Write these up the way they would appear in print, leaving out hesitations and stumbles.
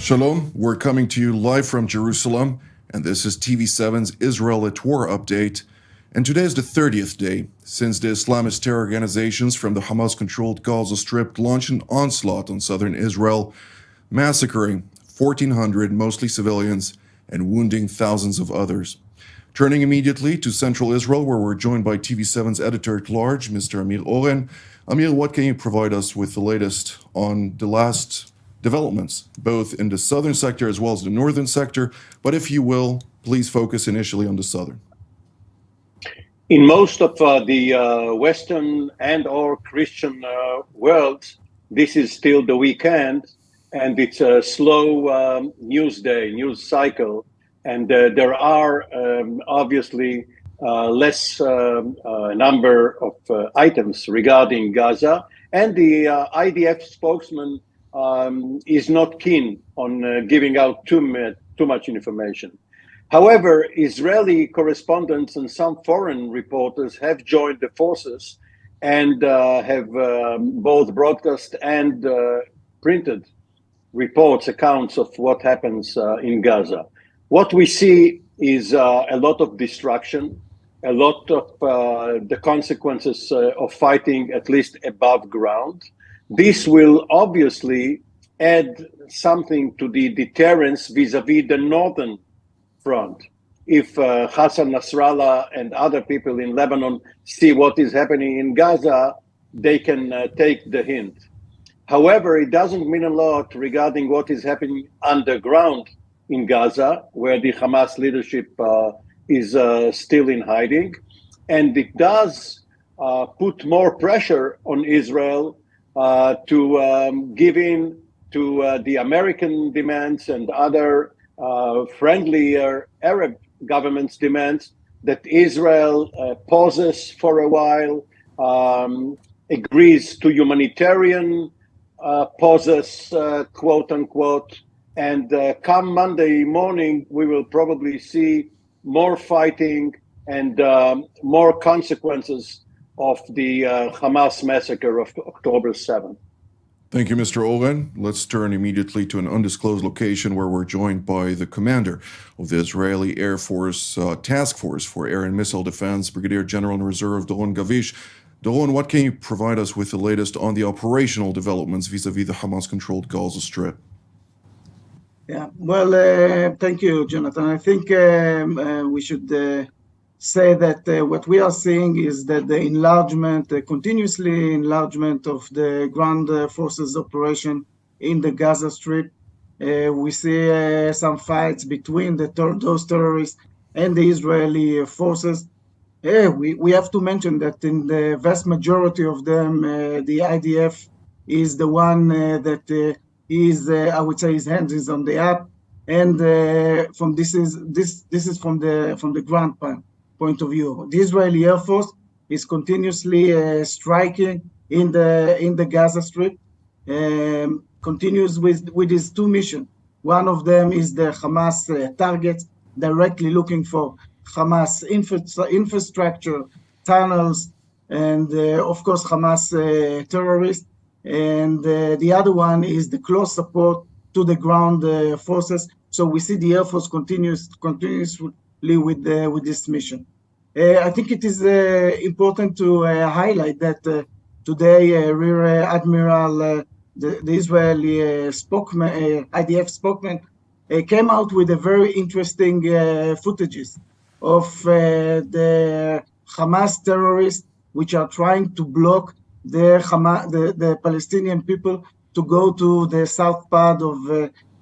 Shalom, we're coming to you live from Jerusalem, and this is TV7's Israel at War update. And today is the 30th day since the Islamist terror organizations from the Hamas-controlled Gaza Strip launched an onslaught on southern Israel, massacring 1,400 mostly civilians and wounding thousands of others. Turning immediately to central Israel, where we're joined by TV7's editor-at-large, Mr. Amir Oren. Amir, what can you provide us with the latest on the last developments, both in the southern sector as well as the northern sector? But if you will, please focus initially on the southern. In most of the Western and or Christian world, this is still the weekend, and it's a slow news cycle. And there are obviously less number of items regarding Gaza. And the IDF spokesman is not keen on giving out too much information. However, Israeli correspondents and some foreign reporters have joined the forces and have both broadcast and printed reports, accounts of what happens in Gaza. What we see is a lot of destruction, a lot of the consequences of fighting at least above ground. This will obviously add something to the deterrence vis-a-vis the northern front. If Hassan Nasrallah and other people in Lebanon see what is happening in Gaza, they can take the hint. However, it doesn't mean a lot regarding what is happening underground in Gaza, where the Hamas leadership is still in hiding. And it does put more pressure on Israel to give in to the American demands and other friendlier Arab governments' demands that Israel pauses for a while, agrees to humanitarian pauses, quote unquote, and come Monday morning, we will probably see more fighting and more consequences of the Hamas massacre of October 7th. Thank you, Mr. Oren. Let's turn immediately to an undisclosed location where we're joined by the commander of the Israeli Air Force Task Force for Air and Missile Defense, Brigadier General in Reserve Doron Gavish. Doron, what can you provide us with the latest on the operational developments vis-a-vis the Hamas-controlled Gaza Strip? Yeah, well, thank you, Jonathan. I think we should say that what we are seeing is that the enlargement, continuously enlargement of the ground forces operation in the Gaza Strip. We see some fights between those terrorists and the Israeli forces. We have to mention that in the vast majority of them, the IDF is the one that is, I would say, his hands is on the up, and from this is from the ground point of view. The Israeli Air Force is continuously striking in the Gaza Strip, continues with his two missions. One of them is the Hamas targets, directly looking for Hamas infrastructure, tunnels, and of course Hamas terrorists. And the other one is the close support to the ground forces. So we see the Air Force continuously with this mission. I think it is important to highlight that today Rear Admiral, the Israeli spokesman, IDF spokesman, came out with a very interesting footages of the Hamas terrorists, which are trying to block the Palestinian people to go to the south part of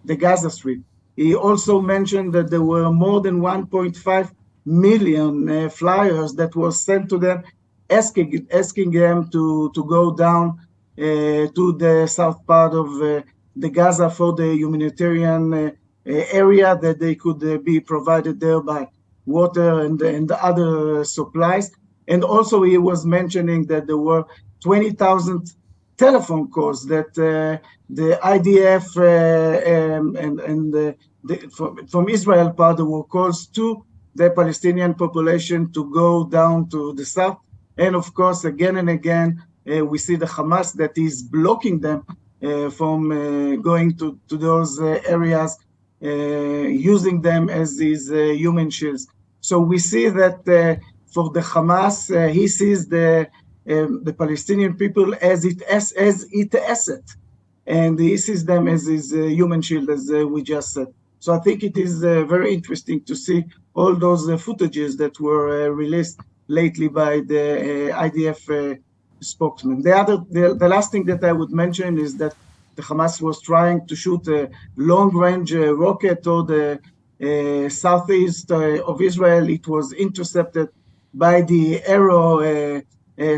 the Gaza Strip. He also mentioned that there were more than 1.5 million flyers that were sent to them, asking them to go down to the south part of the Gaza for the humanitarian area that they could be provided there by water and other supplies. And also he was mentioning that there were 20,000 telephone calls that the IDF from Israel part were calls to the Palestinian population to go down to the south. And of course, again and again, we see the Hamas that is blocking them from going to those areas, using them as these human shields. So we see that for the Hamas, he sees the Palestinian people as its asset, and he sees them as his human shield, as we just said. So I think it is very interesting to see all those footages that were released lately by the IDF spokesman. The last thing that I would mention is that the Hamas was trying to shoot a long-range rocket toward the southeast of Israel. It was intercepted by the Arrow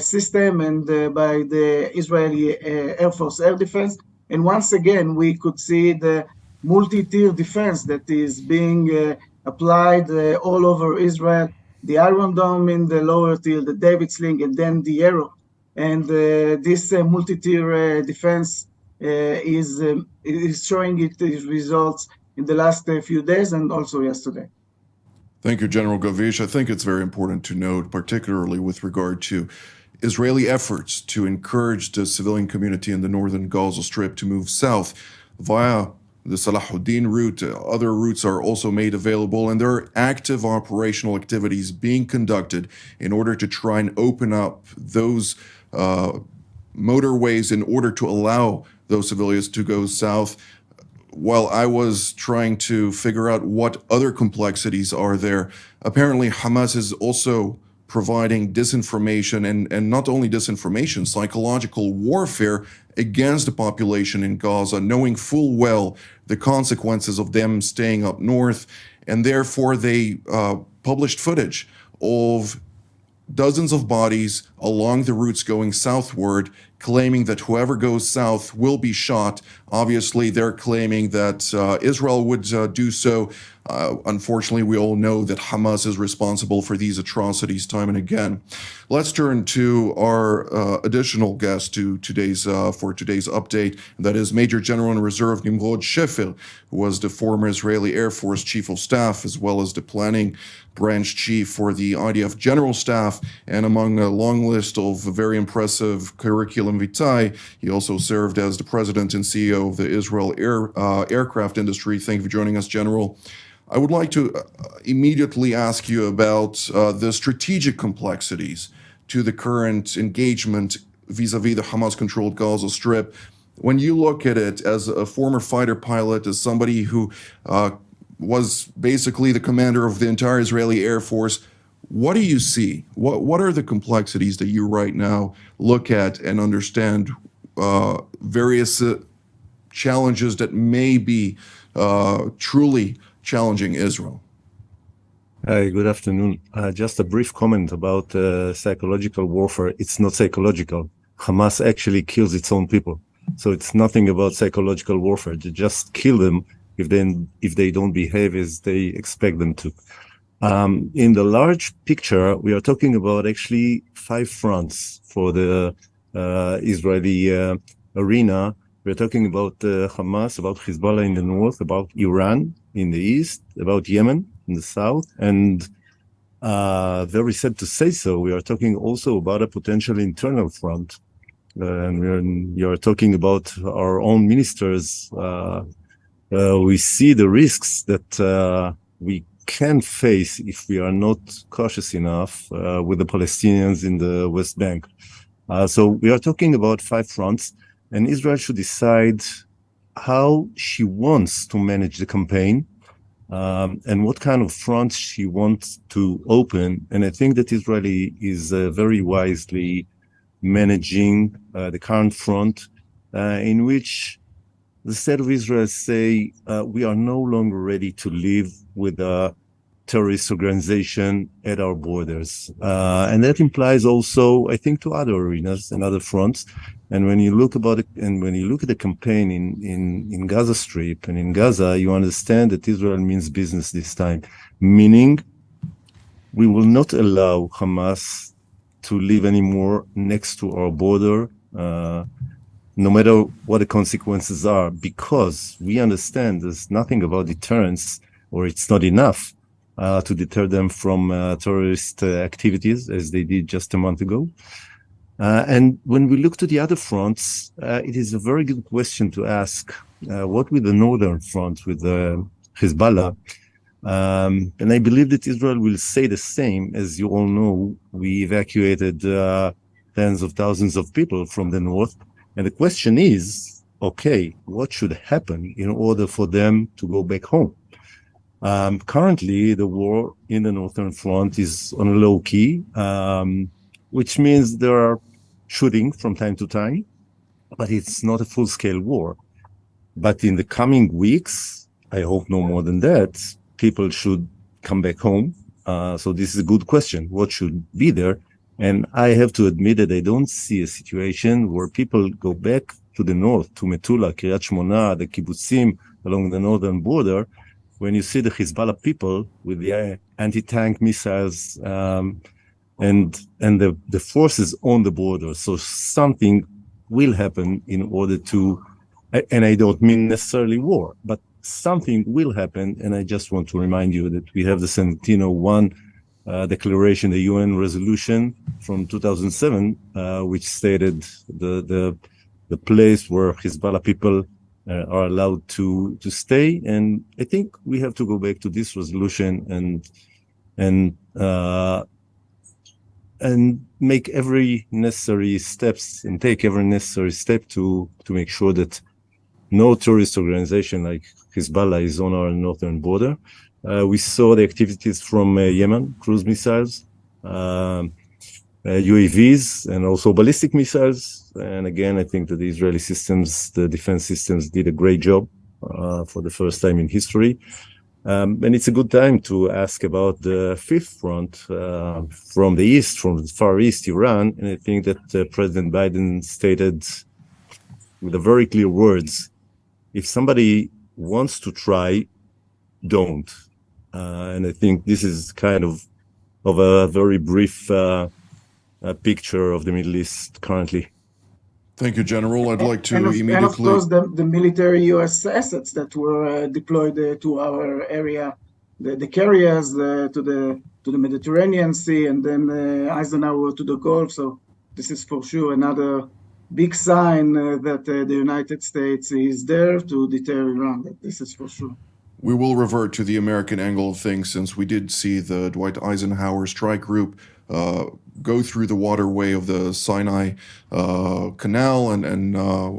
system and by the Israeli Air Force Air Defense. And once again, we could see the multi-tier defense that is being applied all over Israel, the Iron Dome in the lower tier, the David Sling, and then the Arrow. And this multi-tier defense is showing its results in the last few days and also yesterday. Thank you, General Gavish. I think it's very important to note, particularly with regard to Israeli efforts to encourage the civilian community in the northern Gaza Strip to move south via the Salahuddin route. Other routes are also made available, and there are active operational activities being conducted in order to try and open up those motorways in order to allow those civilians to go south. While I was trying to figure out what other complexities are there, apparently Hamas is also providing disinformation and not only disinformation, psychological warfare against the population in Gaza, knowing full well the consequences of them staying up north. And therefore they published footage of dozens of bodies along the routes going southward, claiming that whoever goes south will be shot. Obviously, they're claiming that Israel would do so. Unfortunately, we all know that Hamas is responsible for these atrocities time and again. Let's turn to our additional guest for today's update. That is Major General in Reserve Nimrod Shefer, who was the former Israeli Air Force Chief of Staff, as well as the Planning Branch Chief for the IDF General Staff, and among a long list of very impressive curriculum vitae, he also served as the President and CEO of the Israel aircraft industry. Thank you for joining us, General. I would like to immediately ask you about the strategic complexities to the current engagement vis-a-vis the Hamas-controlled Gaza Strip. When you look at it as a former fighter pilot, as somebody who was basically the commander of the entire Israeli Air Force, what do you see? What are the complexities that you right now look at and understand various challenges that may be truly challenging Israel? Hi, good afternoon. Just a brief comment about psychological warfare. It's not psychological. Hamas actually kills its own people. So it's nothing about psychological warfare. They just kill them if they don't behave as they expect them to. In the large picture, we are talking about actually 5 fronts for the Israeli arena. We're talking about Hamas, about Hezbollah in the north, about Iran in the east, about Yemen in the south, and very sad to say so, we are talking also about a potential internal front. And you're talking about our own ministers. We see the risks that we can face if we are not cautious enough with the Palestinians in the West Bank. So we are talking about 5 fronts, and Israel should decide how she wants to manage the campaign and what kind of fronts she wants to open. And I think that Israel is very wisely managing the current front in which the state of Israel say we are no longer ready to live with a terrorist organization at our borders. And that implies also, I think, to other arenas and other fronts. And when you look about it, and when you look at the campaign in Gaza Strip and in Gaza, you understand that Israel means business this time, meaning we will not allow Hamas to live anymore next to our border, no matter what the consequences are, because we understand there's nothing about deterrence, or it's not enough to deter them from terrorist activities, as they did just a month ago. And when we look to the other fronts, it is a very good question to ask, what with the northern front, with Hezbollah? And I believe that Israel will say the same. As you all know, we evacuated tens of thousands of people from the north. And the question is, okay, what should happen in order for them to go back home? Currently, the war in the northern front is on a low key, which means there are shooting from time to time, but it's not a full-scale war. But in the coming weeks, I hope no more than that, people should come back home. So this is a good question. What should be there? And I have to admit that I don't see a situation where people go back to the north, to Metula, Kiryat Shmona, the kibbutzim along the northern border, when you see the Hezbollah people with the anti-tank missiles and the forces on the border. So something will happen in order to, and I don't mean necessarily war, but something will happen. And I just want to remind you that we have the Santino 1 declaration, the UN resolution from 2007, which stated the place where Hezbollah people are allowed to stay. And I think we have to go back to this resolution and make every necessary steps and take every necessary step to make sure that no terrorist organization like Hezbollah is on our northern border. We saw the activities from Yemen, cruise missiles, UAVs, and also ballistic missiles. And again, I think that the Israeli systems, the defense systems, did a great job for the first time in history. And it's a good time to ask about the fifth front from the east, from the Far East, Iran. And I think that President Biden stated with a very clear words, if somebody wants to try, don't. And I think this is kind of a very brief picture of the Middle East currently. Thank you, General. I'd like to immediately... And of course, the military U.S. assets that were deployed to our area, the carriers to the Mediterranean Sea, and then Eisenhower to the Gulf. So this is for sure another big sign that the United States is there to deter Iran. This is for sure. We will revert to the American angle of things, since we did see the Dwight Eisenhower strike group go through the waterway of the Sinai Canal and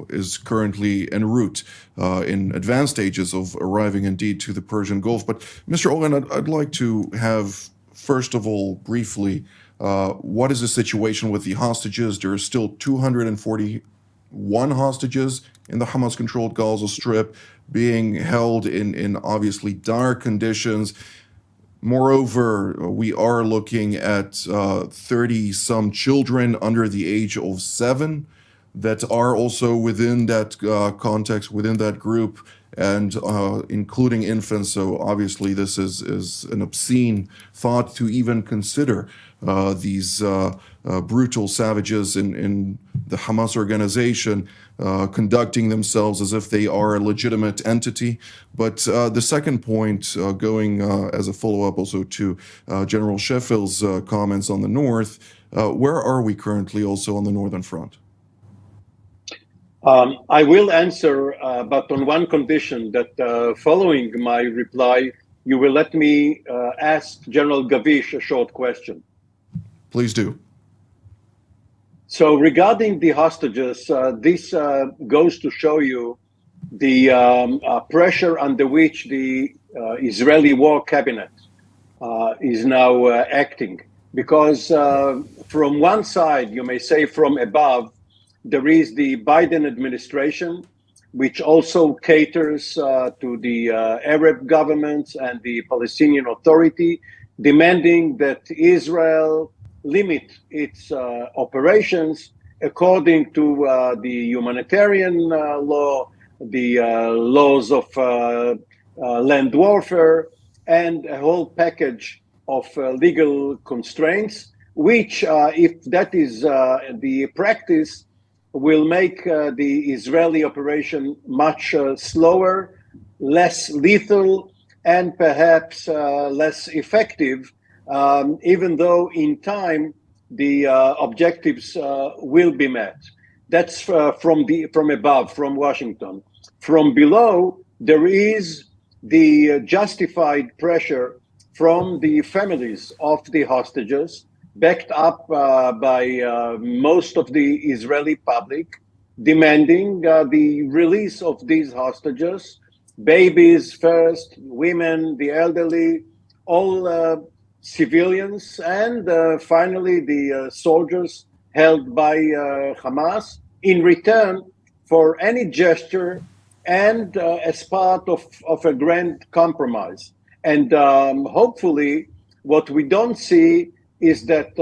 is currently en route in advanced stages of arriving indeed to the Persian Gulf. But Mr. Oren, I'd like to have, first of all, briefly, what is the situation with the hostages? There are still 241 hostages in the Hamas-controlled Gaza Strip being held in obviously dire conditions. Moreover, we are looking at 30-some children under the age of 7 that are also within that context, within that group, and including infants. So obviously this is an obscene thought to even consider these brutal savages in the Hamas organization conducting themselves as if they are a legitimate entity. But the second point, going as a follow-up also to General Sheffield's comments on the north, where are we currently also on the northern front? I will answer, but on one condition, that following my reply, you will let me ask General Gavish a short question. Please do. So regarding the hostages, this goes to show you the pressure under which the Israeli war cabinet is now acting. Because from one side, you may say from above, there is the Biden administration, which also caters to the Arab governments and the Palestinian Authority, demanding that Israel limit its operations according to the humanitarian law, the laws of land warfare, and a whole package of legal constraints, which, if that is the practice, will make the Israeli operation much slower, less lethal, and perhaps less effective, even though in time the objectives will be met. That's from above, from Washington. From below, there is the justified pressure from the families of the hostages, backed up by most of the Israeli public, demanding the release of these hostages, babies first, women, the elderly, all civilians, and finally the soldiers held by Hamas in return for any gesture and as part of a grand compromise. And hopefully what we don't see is that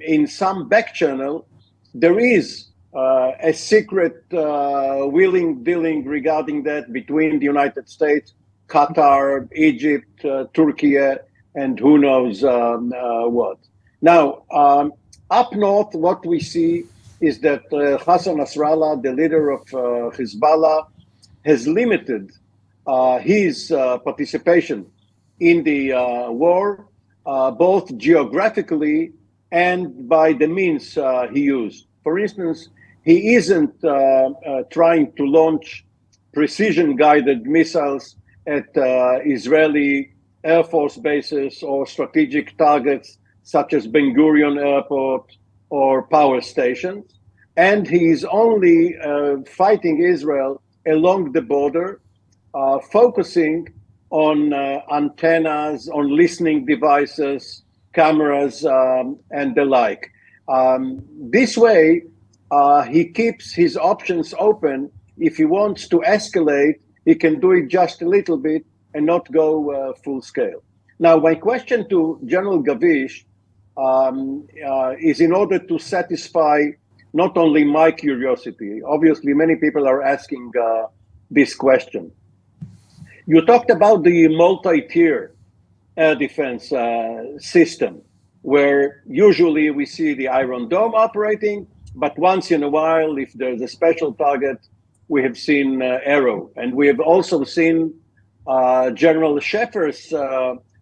in some back channel, there is a secret willing dealing regarding that between the United States, Qatar, Egypt, Turkey, and who knows what. Now, up north, what we see is that Hassan Nasrallah, the leader of Hezbollah, has limited his participation in the war, both geographically and by the means he used. For instance, he isn't trying to launch precision-guided missiles at Israeli Air Force bases or strategic targets such as Ben Gurion Airport or power stations. And he is only fighting Israel along the border, focusing on antennas, on listening devices, cameras, and the like. This way, he keeps his options open. If he wants to escalate, he can do it just a little bit and not go full scale. Now, my question to General Gavish is in order to satisfy not only my curiosity. Obviously, many people are asking this question. You talked about the multi-tier air defense system, where usually we see the Iron Dome operating, but once in a while, if there's a special target, we have seen Arrow. And we have also seen General Sheffer's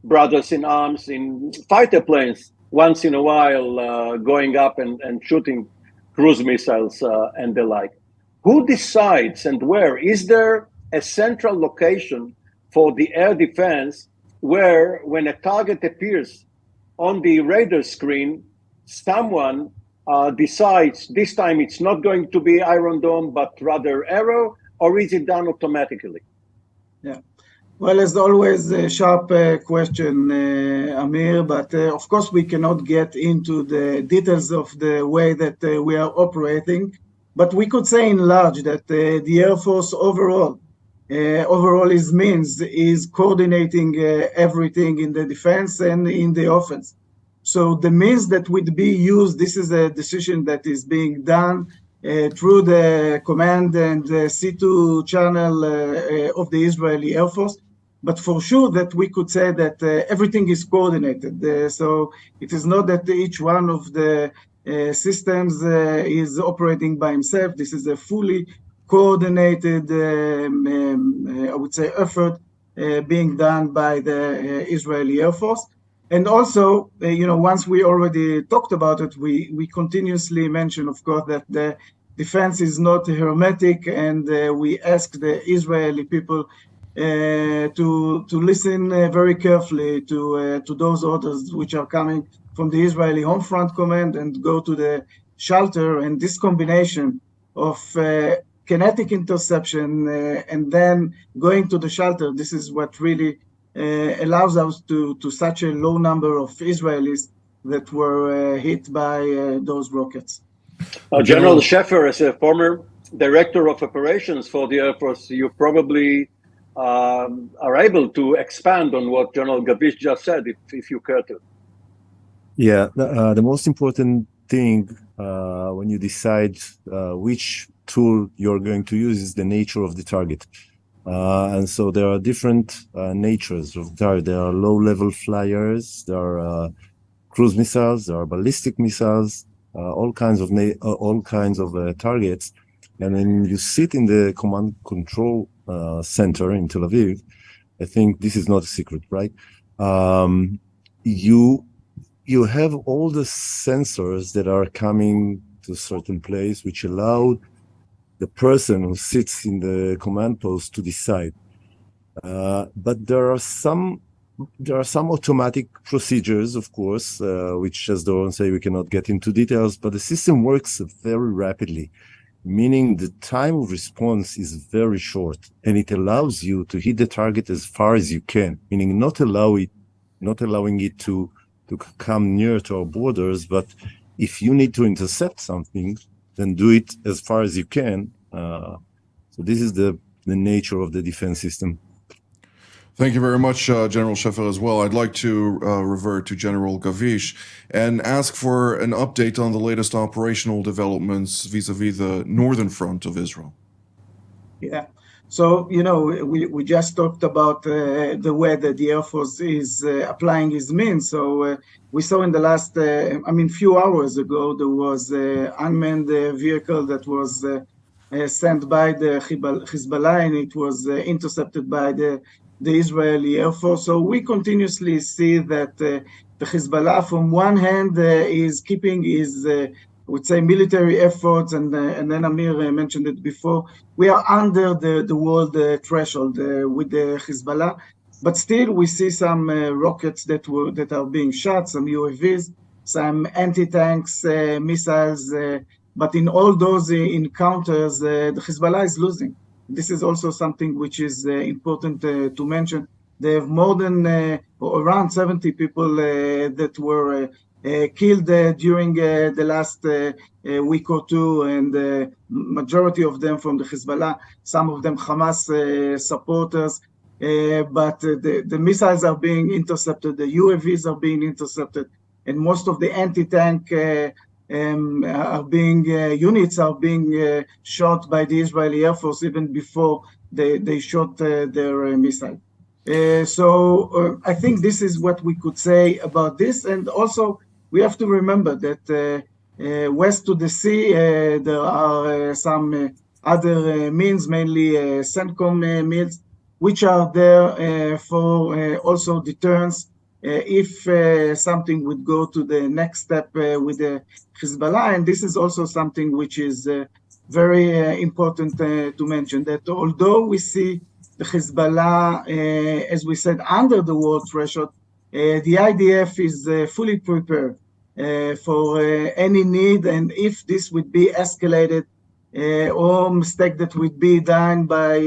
brothers in arms in fighter planes, once in a while going up and shooting cruise missiles and the like. Who decides and where? Is there a central location for the air defense where when a target appears on the radar screen, someone decides this time it's not going to be Iron Dome, but rather Arrow, or is it done automatically? Yeah. Well, as always, a sharp question, Amir, but of course we cannot get into the details of the way that we are operating, but we could say in large that the Air Force overall is coordinating everything in the defense and in the offense. So the means that would be used, this is a decision that is being done through the command and C2 channel of the Israeli Air Force. But for sure that we could say that everything is coordinated. So it is not that each one of the systems is operating by himself. This is a fully coordinated, I would say, effort being done by the Israeli Air Force. And also, once we already talked about it, we continuously mention, of course, that the defense is not hermetic, and we ask the Israeli people to listen very carefully to those orders which are coming from the Israeli Home Front Command and go to the shelter. And this combination of kinetic interception and then going to the shelter, this is what really allows us to such a low number of Israelis that were hit by those rockets. General Sheffer, as a former director of operations for the Air Force, you probably are able to expand on what General Gavish just said, if you care to. Yeah, the most important thing when you decide which tool you're going to use is the nature of the target. And so there are different natures of the target. There are low-level flyers, there are cruise missiles, there are ballistic missiles, all kinds of targets. And when you sit in the command control center in Tel Aviv, I think this is not a secret, right? You you have all the sensors that are coming to a certain place, which allow the person who sits in the command post to decide. But there are some automatic procedures, of course, which, as Doron say, we cannot get into details, but the system works very rapidly, meaning the time of response is very short, and it allows you to hit the target as far as you can, meaning not allowing it to come near to our borders, but if you need to intercept something, then do it as far as you can. So this is the nature of the defense system. Thank you very much, General Sheffer, as well. I'd like to revert to General Gavish and ask for an update on the latest operational developments vis-a-vis the northern front of Israel. Yeah. So, we just talked about the way that the Air Force is applying its means. So we saw in the last, few hours ago, there was an unmanned vehicle that was sent by the Hezbollah, and it was intercepted by the Israeli Air Force. So we continuously see that the Hezbollah, from one hand, is keeping his I would say military efforts, and then Amir mentioned it before. We are under the world threshold with the Hezbollah, but still we see some rockets that are being shot, some UAVs, some anti-tanks missiles. But in all those encounters, the Hezbollah is losing. This is also something which is important to mention. They have more than around 70 people that were killed during the last week or two, and the majority of them from the Hezbollah, some of them Hamas supporters. But the missiles are being intercepted, the UAVs are being intercepted, and most of the anti-tank units are being shot by the Israeli Air Force even before they shot their missile. So I think this is what we could say about this. And also we have to remember that west to the sea, there are some other means, mainly CENTCOM means, which are there for also deterrence if something would go to the next step with the Hezbollah. And this is also something which is very important to mention, that although we see the Hezbollah, as we said, under the war threshold, the IDF is fully prepared for any need, and if this would be escalated or mistake that would be done by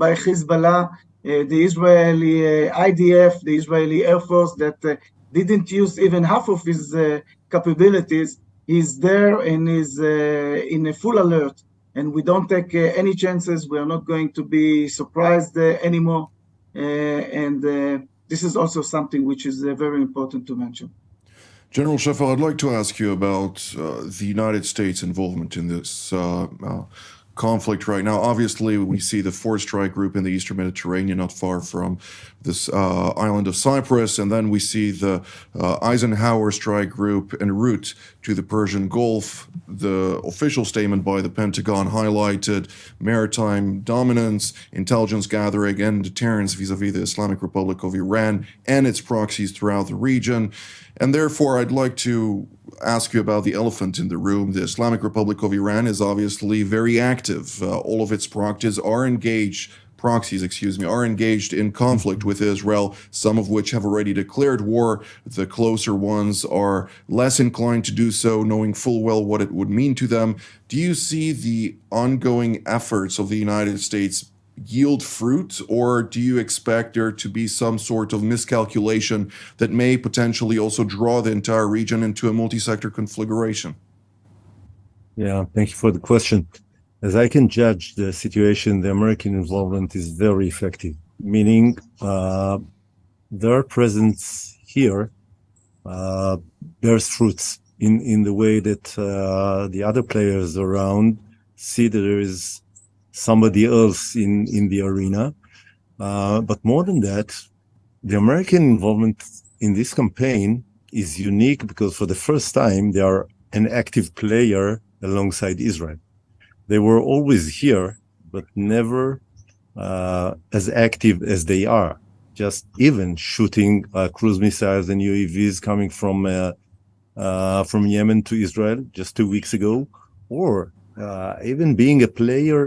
Hezbollah, the Israeli IDF, the Israeli Air Force that didn't use even half of his capabilities, is there and is in a full alert. And we don't take any chances. We are not going to be surprised anymore. And this is also something which is very important to mention. General Sheffer, I'd like to ask you about the United States' involvement in this conflict right now. Obviously, we see the Fourth Strike Group in the Eastern Mediterranean, not far from this island of Cyprus, and then we see the Eisenhower Strike Group en route to the Persian Gulf. The official statement by the Pentagon highlighted maritime dominance, intelligence gathering, and deterrence vis-a-vis the Islamic Republic of Iran and its proxies throughout the region. And therefore, I'd like to ask you about the elephant in the room. The Islamic Republic of Iran is obviously very active. All of its proxies are engaged in conflict with Israel, some of which have already declared war. The closer ones are less inclined to do so, knowing full well what it would mean to them. Do you see the ongoing efforts of the United States yield fruit, or do you expect there to be some sort of miscalculation that may potentially also draw the entire region into a multi-sector conflagration? Yeah, thank you for the question. As I can judge the situation, the American involvement is very effective, meaning their presence here bears fruits in the way that the other players around see that there is somebody else in the arena. But more than that, the American involvement in this campaign is unique because for the first time, they are an active player alongside Israel. They were always here, but never as active as they are. just even shooting cruise missiles and UAVs coming from Yemen to Israel just 2 weeks ago, or even being a player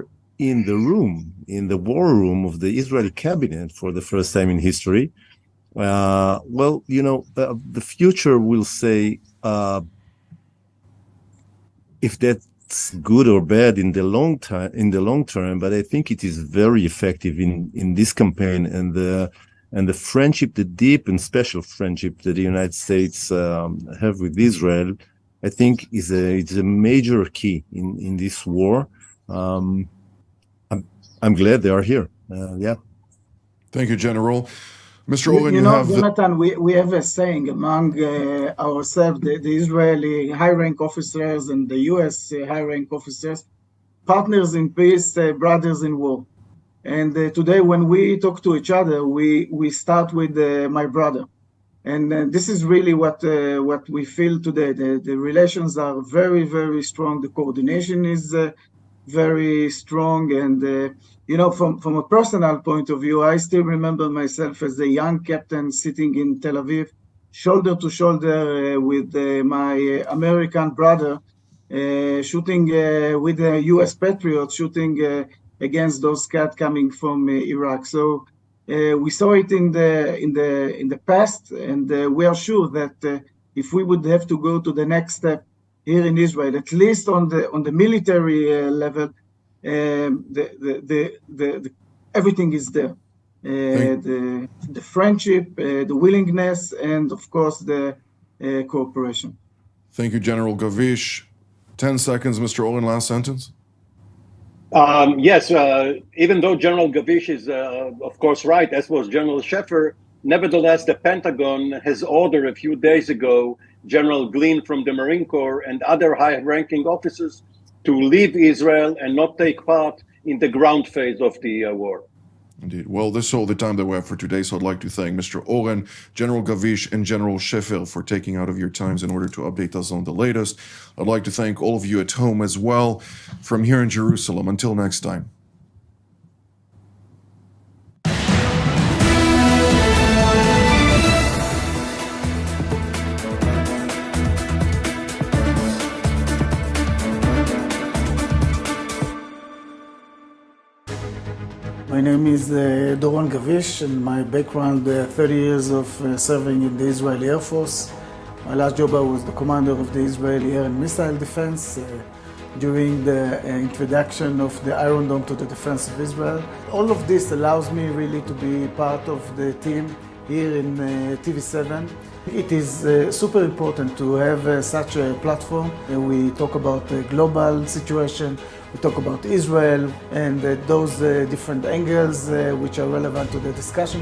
in the war room of the Israeli cabinet for the first time in history. The future will say if that's good or bad in the long term, but I think it is very effective in this campaign, and the friendship, the deep and special friendship that the United States have with Israel, I think it's a major key in this war. I'm glad they are here. Thank you, General. Mr. Oren, you know, Jonathan, we have a saying among ourselves, the Israeli high-rank officers and the U.S. high-rank officers, partners in peace, brothers in war. And today, when we talk to each other, we start with my brother. And this is really what we feel today. The relations are very, very strong. The coordination is very strong. And, from a personal point of view, I still remember myself as a young captain sitting in Tel Aviv, shoulder to shoulder with my American brother, shooting with the U.S. Patriots, shooting against those cats coming from Iraq. So we saw it in the past, and we are sure that if we would have to go to the next step here in Israel, at least on the military level, everything is there. The friendship, the willingness, and of course the cooperation. Thank you, General Gavish. 10 seconds, Mr. Oren, last sentence. Yes, even though General Gavish is, of course, right, as was General Sheffer, nevertheless, the Pentagon has ordered a few days ago General Glean from the Marine Corps and other high-ranking officers to leave Israel and not take part in the ground phase of the war. Indeed. Well, this is all the time that we have for today, so I'd like to thank Mr. Oren, General Gavish, and General Sheffer for taking out of your times in order to update us on the latest. I'd like to thank all of you at home as well from here in Jerusalem. Until next time. My name is Doron Gavish, and my background, 30 years of serving in the Israeli Air Force. My last job, I was the commander of the Israeli Air and Missile Defense during the introduction of the Iron Dome to the defense of Israel. All of this allows me really to be part of the team here in TV7. It is super important to have such a platform. We talk about the global situation, we talk about Israel and those different angles which are relevant to the discussion.